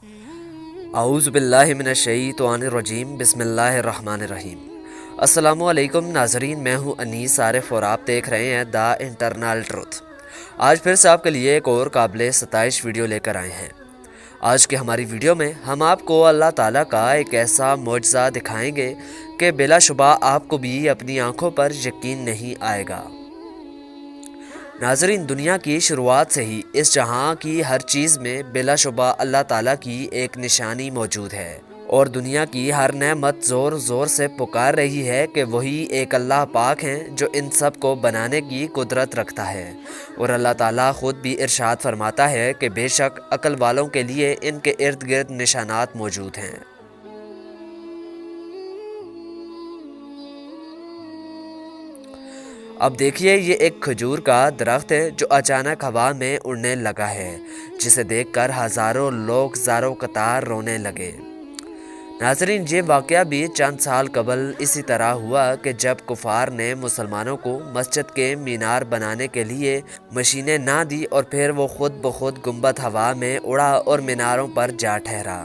اعوذ باللہ من الشیطان الرجیم بسم اللہ الرحمن الرحیم۔ السلام علیکم ناظرین، میں ہوں انیس عارف اور آپ دیکھ رہے ہیں دا انٹرنل ٹروتھ۔ آج پھر سے آپ کے لیے ایک اور قابل ستائش ویڈیو لے کر آئے ہیں۔ آج کی ہماری ویڈیو میں ہم آپ کو اللہ تعالیٰ کا ایک ایسا معجزہ دکھائیں گے کہ بلا شبہ آپ کو بھی اپنی آنکھوں پر یقین نہیں آئے گا۔ ناظرین، دنیا کی شروعات سے ہی اس جہاں کی ہر چیز میں بلا شبہ اللہ تعالیٰ کی ایک نشانی موجود ہے، اور دنیا کی ہر نعمت زور زور سے پکار رہی ہے کہ وہی ایک اللہ پاک ہیں جو ان سب کو بنانے کی قدرت رکھتا ہے۔ اور اللہ تعالیٰ خود بھی ارشاد فرماتا ہے کہ بے شک عقل والوں کے لیے ان کے ارد گرد نشانات موجود ہیں۔ اب دیکھیے، یہ ایک کھجور کا درخت ہے جو اچانک ہوا میں اڑنے لگا ہے، جسے دیکھ کر ہزاروں لوگ زاروں قطار رونے لگے۔ ناظرین، یہ واقعہ بھی چند سال قبل اسی طرح ہوا کہ جب کفار نے مسلمانوں کو مسجد کے مینار بنانے کے لیے مشینیں نہ دی، اور پھر وہ خود بخود گنبد ہوا میں اڑا اور میناروں پر جا ٹھہرا۔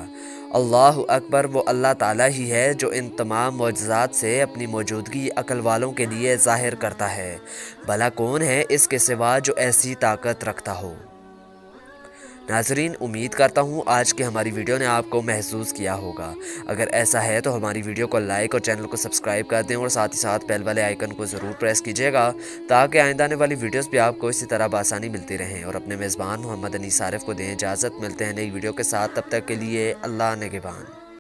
اللہ اکبر! وہ اللہ تعالیٰ ہی ہے جو ان تمام معجزات سے اپنی موجودگی عقل والوں کے لیے ظاہر کرتا ہے۔ بھلا کون ہے اس کے سوا جو ایسی طاقت رکھتا ہو؟ ناظرین، امید کرتا ہوں آج کی ہماری ویڈیو نے آپ کو محسوس کیا ہوگا۔ اگر ایسا ہے تو ہماری ویڈیو کو لائک اور چینل کو سبسکرائب کر دیں، اور ساتھ ہی ساتھ بیل والے آئیکن کو ضرور پریس کیجیے گا تاکہ آئندہ آنے والی ویڈیوز بھی آپ کو اسی طرح بآسانی ملتی رہیں۔ اور اپنے میزبان محمد انیس عارف کو دیں اجازت، ملتے ہیں نئی ویڈیو کے ساتھ، تب تک کے لیے اللہ نگہبان۔